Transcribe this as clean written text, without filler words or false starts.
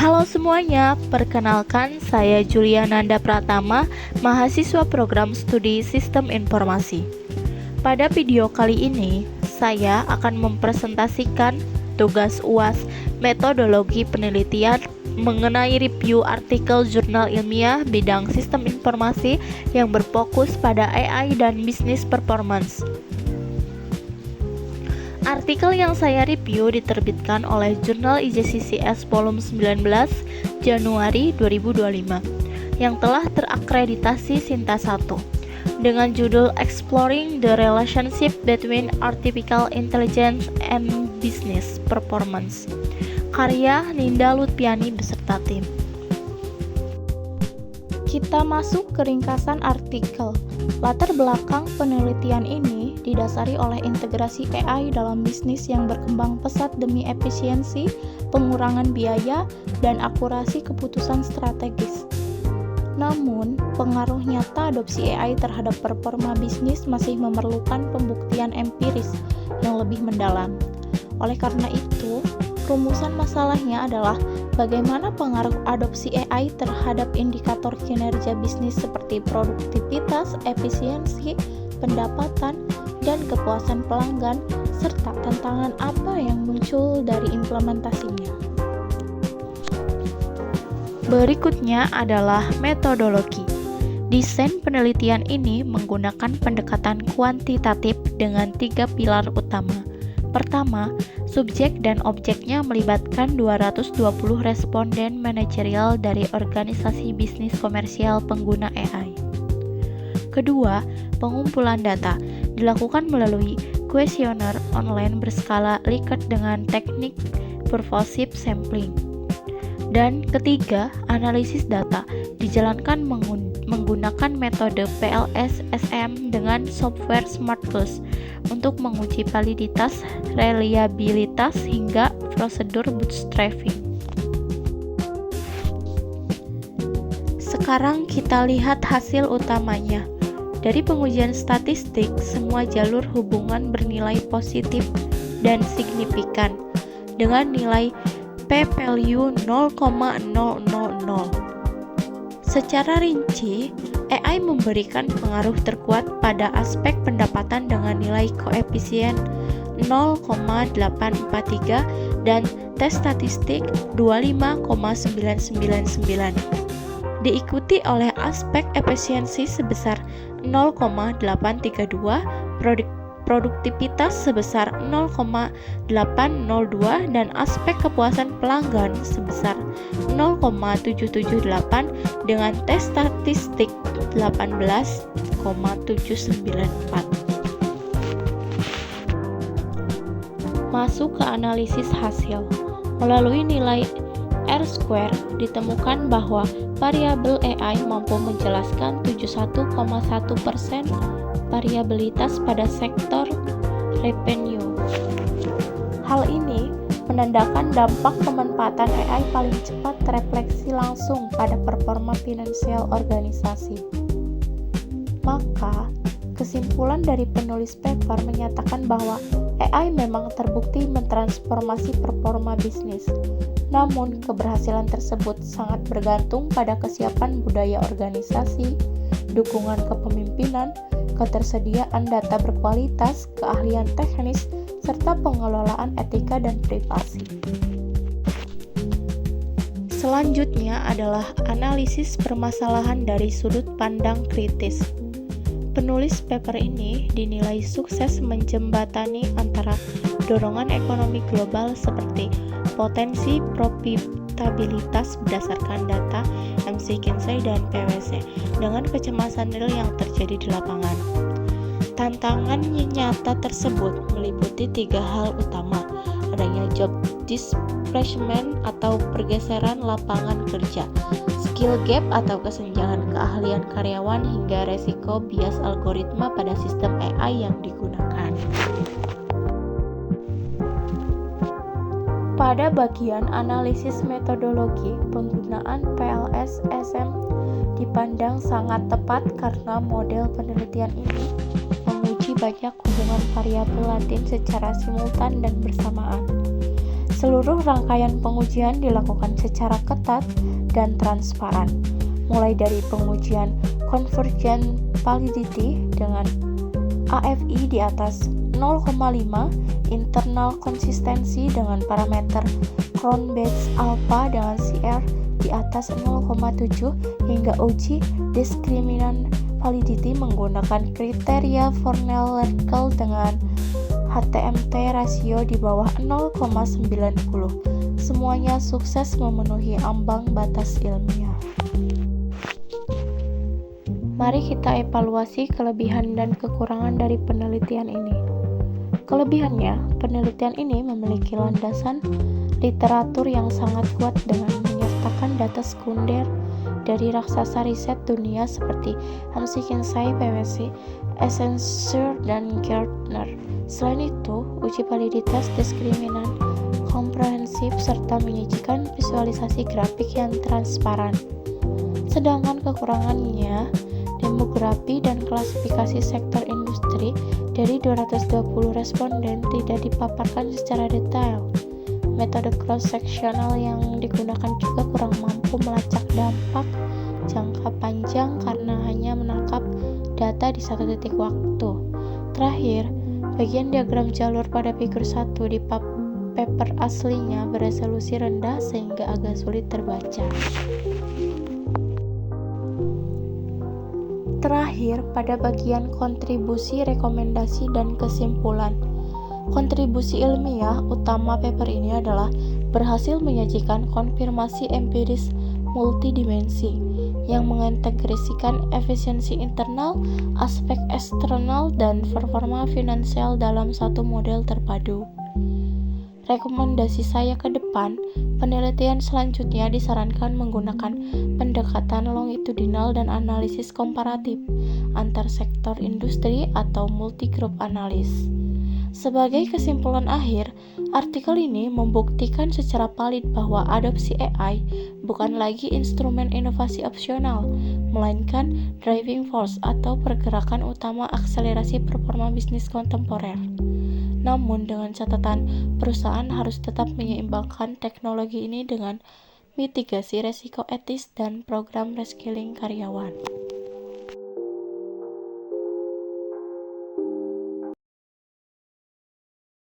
Halo semuanya, perkenalkan saya Julia Nanda Pratama, mahasiswa program studi Sistem Informasi. Pada video kali ini, saya akan mempresentasikan tugas UAS metodologi penelitian mengenai review artikel jurnal ilmiah bidang sistem informasi yang berfokus pada AI dan bisnis performance. Artikel yang saya review diterbitkan oleh Jurnal IJCCS Volume 19 Januari 2025 yang telah terakreditasi Sinta 1 dengan judul Exploring the Relationship Between Artificial Intelligence and Business Performance, karya Ninda Lutfiani beserta tim. Kita masuk ke ringkasan artikel. Latar belakang penelitian ini didasari oleh integrasi AI dalam bisnis yang berkembang pesat demi efisiensi, pengurangan biaya, dan akurasi keputusan strategis. Namun, pengaruh nyata adopsi AI terhadap performa bisnis masih memerlukan pembuktian empiris yang lebih mendalam. Oleh karena itu, rumusan masalahnya adalah bagaimana pengaruh adopsi AI terhadap indikator kinerja bisnis seperti produktivitas, efisiensi, pendapatan, dan kepuasan pelanggan, serta tantangan apa yang muncul dari implementasinya. Berikutnya adalah metodologi. Desain penelitian ini menggunakan pendekatan kuantitatif dengan 3 pilar utama. Pertama, subjek dan objeknya melibatkan 220 responden manajerial dari organisasi bisnis komersial pengguna AI. Kedua, pengumpulan data dilakukan melalui kuesioner online berskala Likert dengan teknik pervasive sampling. Dan ketiga, analisis data dijalankan menggunakan metode PLS-SM dengan software SmartPulse untuk menguji validitas, reliabilitas, hingga prosedur bootstrapping. Sekarang kita lihat hasil utamanya. Dari pengujian statistik, semua jalur hubungan bernilai positif dan signifikan dengan nilai p-value 0,000. Secara rinci, AI memberikan pengaruh terkuat pada aspek pendapatan dengan nilai koefisien 0,843 dan tes statistik 25,999. Diikuti oleh aspek efisiensi sebesar 0,832, produktivitas sebesar 0,802, dan aspek kepuasan pelanggan sebesar 0,778 dengan tes statistik 18,794. Masuk ke analisis hasil. Melalui nilai R-square ditemukan bahwa variabel AI mampu menjelaskan 71,1% variabilitas pada sektor revenue. Hal ini menandakan dampak pemanfaatan AI paling cepat terefleksi langsung pada performa finansial organisasi. Maka, kesimpulan dari penulis paper menyatakan bahwa AI memang terbukti mentransformasi performa bisnis. Namun, keberhasilan tersebut sangat bergantung pada kesiapan budaya organisasi, dukungan kepemimpinan, ketersediaan data berkualitas, keahlian teknis, serta pengelolaan etika dan privasi. Selanjutnya adalah analisis permasalahan dari sudut pandang kritis. Penulis paper ini dinilai sukses menjembatani antara dorongan ekonomi global seperti potensi profitabilitas berdasarkan data McKinsey dan PwC dengan kecemasan real yang terjadi di lapangan. Tantangan nyata tersebut meliputi 3 hal utama: adanya job displacement atau pergeseran lapangan kerja, skill gap atau kesenjangan keahlian karyawan, hingga resiko bias algoritma pada sistem AI yang digunakan. Pada bagian analisis metodologi, penggunaan PLS-SM dipandang sangat tepat karena model penelitian ini menguji banyak hubungan variabel latin secara simultan dan bersamaan. Seluruh rangkaian pengujian dilakukan secara ketat dan transparan, mulai dari pengujian Convergent Validity dengan AFI di atas 0,5, internal konsistensi dengan parameter Cron-Based Alpha dengan CR di atas 0,7, hingga uji discriminant validity menggunakan kriteria Fornell-Lerkel dengan HTMT rasio di bawah 0,90. Semuanya sukses memenuhi ambang batas ilmiah. Mari kita evaluasi kelebihan dan kekurangan dari penelitian ini. Kelebihannya, penelitian ini memiliki landasan literatur yang sangat kuat dengan menyertakan data sekunder dari raksasa riset dunia seperti McKinsey, PwC, Accenture, dan Gartner. Selain itu, uji validitas diskriminan komprehensif serta menyajikan visualisasi grafik yang transparan. Sedangkan kekurangannya, demografi dan klasifikasi sektor industri dari 220 responden tidak dipaparkan secara detail. Metode cross-sectional yang digunakan juga kurang mampu melacak dampak jangka panjang karena hanya menangkap data di satu titik waktu. Terakhir, bagian diagram jalur pada figur 1 di paper aslinya beresolusi rendah sehingga agak sulit terbaca. Terakhir, pada bagian kontribusi, rekomendasi, dan kesimpulan. Kontribusi ilmiah utama paper ini adalah berhasil menyajikan konfirmasi empiris multidimensi yang mengintegrasikan efisiensi internal, aspek eksternal, dan performa finansial dalam satu model terpadu. Rekomendasi saya ke depan, penelitian selanjutnya disarankan menggunakan pendekatan longitudinal dan analisis komparatif antar sektor industri atau multi-group analis. Sebagai kesimpulan akhir, artikel ini membuktikan secara valid bahwa adopsi AI bukan lagi instrumen inovasi opsional, melainkan driving force atau pergerakan utama akselerasi performa bisnis kontemporer. Namun dengan catatan, perusahaan harus tetap menyeimbangkan teknologi ini dengan mitigasi resiko etis dan program reskilling karyawan.